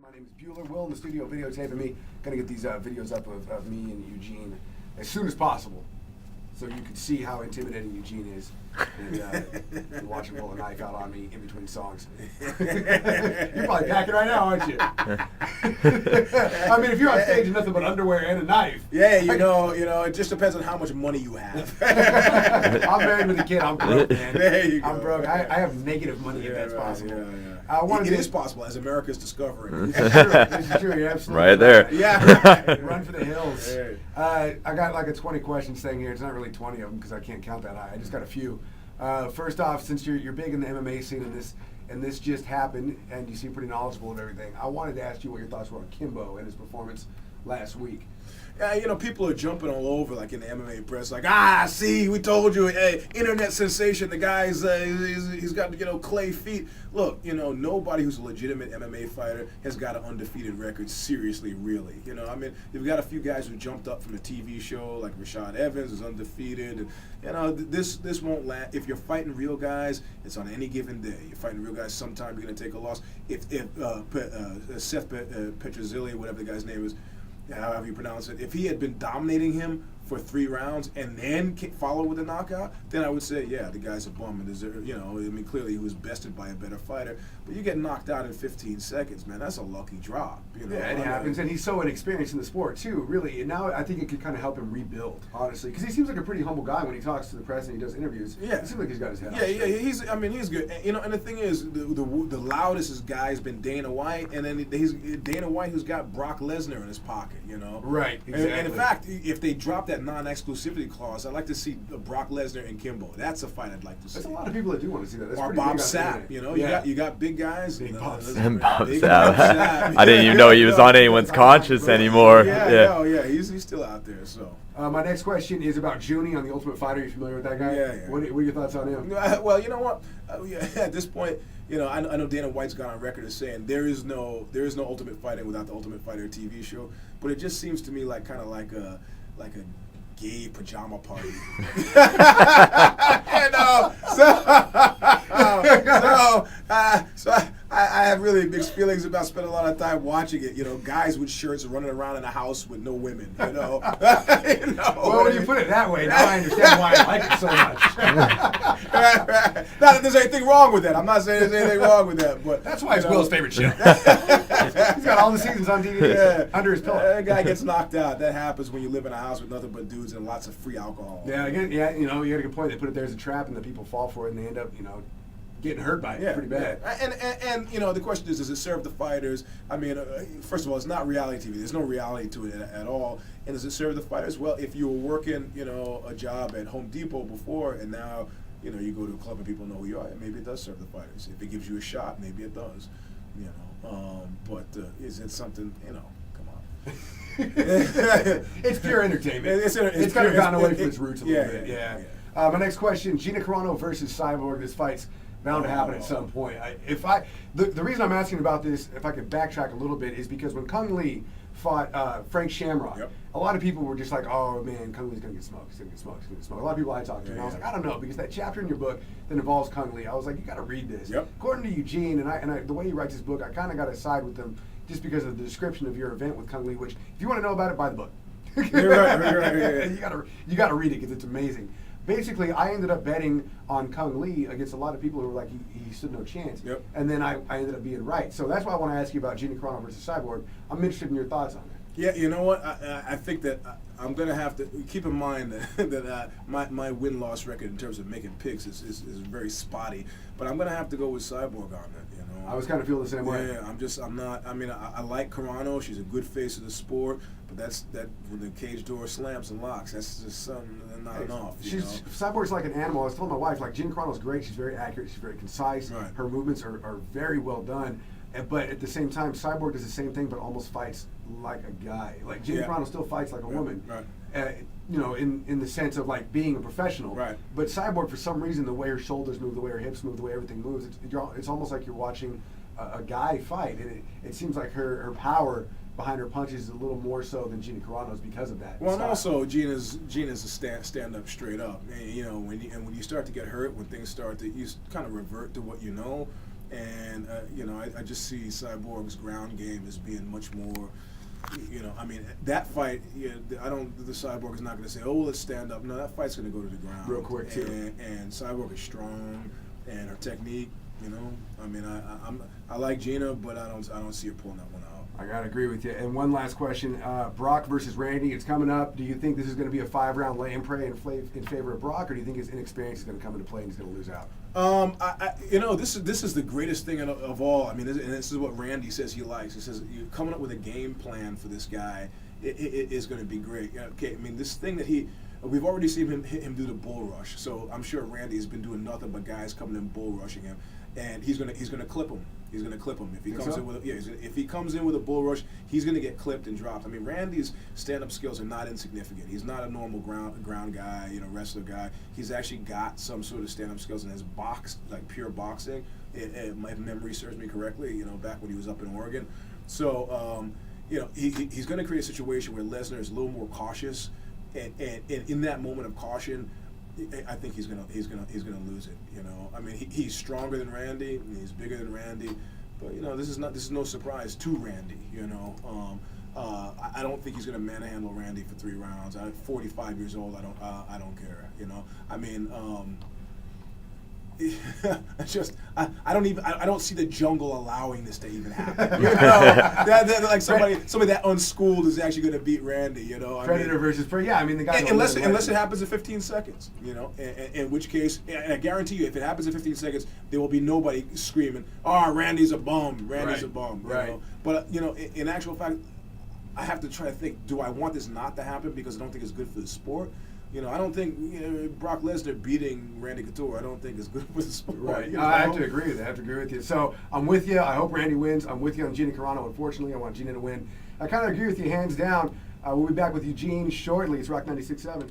My name is Bueller. Will in the studio videotaping me. Gonna get these videos up of me and Eugene as soon as possible, so you can see how intimidating Eugene is. And watch him pull a knife out on me in between songs. You're probably packing right now, aren't you? I mean, if you're on stage with nothing but underwear and a knife. Yeah, you know, it just depends on how much money you have. I'm married with a kid. I'm broke, man. There you go. I'm broke. I have negative money if that's possible. It is possible, as America's discovering. This is true. You're absolutely right there. Yeah. Run for the hills. I got like a 20 questions thing here. It's not really 20 of them because I can't count that high. I just got a few. First off, since you're big in the MMA scene and this just happened and you seem pretty knowledgeable of everything, I wanted to ask you what your thoughts were on Kimbo and his performance last week. Yeah, people are jumping all over, like in the MMA press, like, see, we told you, hey, internet sensation, the guy's, he's got, clay feet. Look, nobody who's a legitimate MMA fighter has got an undefeated record, seriously, really. I mean, you've got a few guys who jumped up from a TV show, like Rashad Evans is undefeated. And, this won't last. If you're fighting real guys, it's on any given day. You're fighting real guys, sometime you're going to take a loss. If Seth Petrozelli, whatever the guy's name is, however you pronounce it, if he had been dominating him for 3 rounds and then follow with a knockout, then I would say, yeah, the guy's a bum and deserve, clearly he was bested by a better fighter. But you get knocked out in 15 seconds, man, that's a lucky drop. Yeah, it happens, and he's so inexperienced in the sport too, really. And now I think it could kind of help him rebuild, honestly, because he seems like a pretty humble guy when he talks to the press and he does interviews. Yeah, it seems like he's got his head. Yeah, he's good. And the thing is, the loudest guy has been Dana White, and then he's Dana White who's got Brock Lesnar in his pocket. Right. Exactly. And in fact, if they drop that non-exclusivity clause, I'd like to see Brock Lesnar and Kimbo. That's a fight I'd like to see. There's a lot of people that do want to see that. That's or Bob Sapp. You got big guys. Big Bob Sapp. Sapp. I didn't even know he was on anyone's conscience anymore. Yeah, he's still out there. So my next question is about Junie on The Ultimate Fighter. Are you familiar with that guy? Yeah. What are your thoughts on him? Well, you know what? At this point, I know Dana White's gone on record as saying there is no Ultimate Fighting without the Ultimate Fighter TV show. But it just seems to me like kind of like a gay pajama party. So I have really mixed feelings about spending a lot of time watching it. Guys with shirts running around in a house with no women. Well, when you put it that way, now I understand why I like it so much. Not that there's anything wrong with that. I'm not saying there's anything wrong with that, but that's why it's Will's favorite show. He's got all the seasons on DVD under his pillow. That guy gets knocked out. That happens when you live in a house with nothing but dudes and lots of free alcohol. Yeah, again, you got a good point. They put it there as a trap, and the people fall for it, and they end up, getting hurt by it pretty bad. Yeah. And the question is, does it serve the fighters? I mean, first of all, it's not reality TV. There's no reality to it at all. And does it serve the fighters? Well, if you were working, a job at Home Depot before, and now, you go to a club and people know who you are, maybe it does serve the fighters. If it gives you a shot, maybe it does. But is it something, come on. It's pure entertainment. It's kind of gotten away from its roots a little bit. Yeah. My next question: Gina Carano versus Cyborg. This fight's bound to happen at some point. The reason I'm asking about this, if I could backtrack a little bit, is because when Kung Lee fought Frank Shamrock, a lot of people were just like, "Oh man, Kung Lee's gonna get smoked. He's gonna get smoked. He's gonna get smoked." A lot of people I talked to, and I was like, "I don't know," because that chapter in your book that involves Kung Lee, I was like, "You got to read this." According to Eugene, and the way he writes his book, I kind of got to side with him just because of the description of your event with Kung Lee. Which, if you want to know about it, buy the book. You're right. You got to read it because it's amazing. Basically, I ended up betting on Kung Lee against a lot of people who were like, he stood no chance. And then I ended up being right. So that's why I want to ask you about Gina Carano versus Cyborg. I'm interested in your thoughts on that. Yeah, you know what? I think that I'm going to have to keep in mind that my win-loss record in terms of making picks is very spotty. But I'm going to have to go with Cyborg on that. I was kind of feeling the same way. Yeah, I'm not. I mean, I like Carano. She's a good face of the sport. But that's when the cage door slams and locks. That's just something not enough. Cyborg's like an animal. I was telling my wife, like, Gina Carano's great. She's very accurate. She's very concise. Right. Her movements are very well done. But at the same time, Cyborg does the same thing, but almost fights like a guy. Like Gina Carano still fights like a woman. Right. In the sense of like being a professional. Right. But Cyborg, for some reason, the way her shoulders move, the way her hips move, the way everything moves, it's almost like you're watching a guy fight. And it seems like her power behind her punches is a little more so than Gina Carano's because of that. Well, and also Gina's a stand up straight up. And, when you start to get hurt, when things start to, you kind of revert to what you know. And I just see Cyborg's ground game as being much more. I mean, that fight, the Cyborg is not going to say, oh, let's stand up. No, that fight's going to go to the ground. Real quick, too. And Cyborg is strong, and her technique, I mean, I like Gina, but I don't see her pulling that one out. I got to agree with you. And one last question. Brock versus Randy, it's coming up. Do you think this is going to be a 5-round lay and pray in favor of Brock, or do you think his inexperience is going to come into play and he's going to lose out? This is the greatest thing of all. I mean, and this is what Randy says he likes. He says you're coming up with a game plan for this guy. It is going to be great. Okay, I mean, this thing that we've already seen him do the bull rush. So I'm sure Randy has been doing nothing but guys coming in bull rushing him, and he's gonna clip him. He's gonna clip him if he comes in with if he comes in with a bull rush, he's gonna get clipped and dropped. I mean, Randy's stand-up skills are not insignificant. He's not a normal ground guy, wrestler guy. He's actually got some sort of stand-up skills and has like pure boxing. If memory serves me correctly, back when he was up in Oregon. So he's gonna create a situation where Lesnar is a little more cautious, and in that moment of caution, I think he's gonna lose it. I mean, he's stronger than Randy, and he's bigger than Randy, but this is no surprise to Randy. I don't think he's gonna manhandle Randy for 3 rounds. I'm 45 years old. I don't care. I mean. I don't see the jungle allowing this to even happen. Like somebody that unschooled is actually going to beat Randy. Predator versus Prey. Yeah, I mean the guy. Unless it happens in 15 seconds. In which case, and I guarantee you, if it happens in 15 seconds, there will be nobody screaming, "Oh, Randy's a bum. Randy's a bum." Right. But in actual fact, I have to try to think: do I want this not to happen because I don't think it's good for the sport? I don't think Brock Lesnar beating Randy Couture, I don't think is good for the sport. Right. I have to agree with you. So I'm with you. I hope Randy wins. I'm with you on Gina Carano. Unfortunately, I want Gina to win. I kind of agree with you hands down. We'll be back with Eugene shortly. It's Rock 96.7.